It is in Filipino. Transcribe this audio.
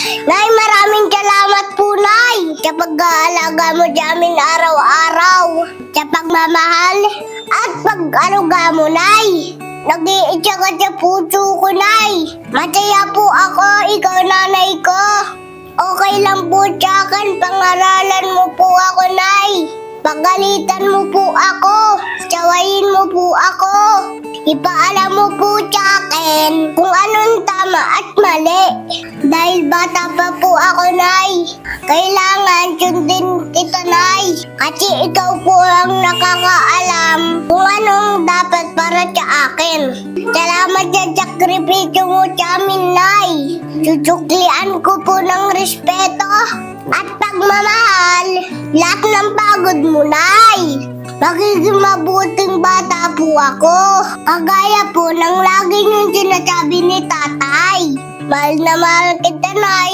Nay, maraming salamat po, Nay, sa pag-aalaga mo sa amin araw-araw, sa pagmamahal at pag-aruga mo, Nay. Nag-iitsa ka sa puso ko, Nay. Masaya po ako, ikaw nanay ko. Okay lang po sa akin, pangaralan mo po ako, Nay. Pagalitan mo po ako, tsawayin mo po ako. Ipaalam mo po sa akin kung anong tama at mali. Dahil bata pa po ako, Nay. Kailangan sundin kita, Nay. Kasi ikaw po ang nakakaalam kung anong dapat para sa akin. Salamat sa sakripisyo mo sa amin, Nay. Susuklian ko po ng respeto at pagmamahal lahat ng pagod mo, Nay. Magiging mabuting bata po ako. Kagaya po ng lagi niyong sinasabi ni tatay. Mahal na mahal kita, Nay.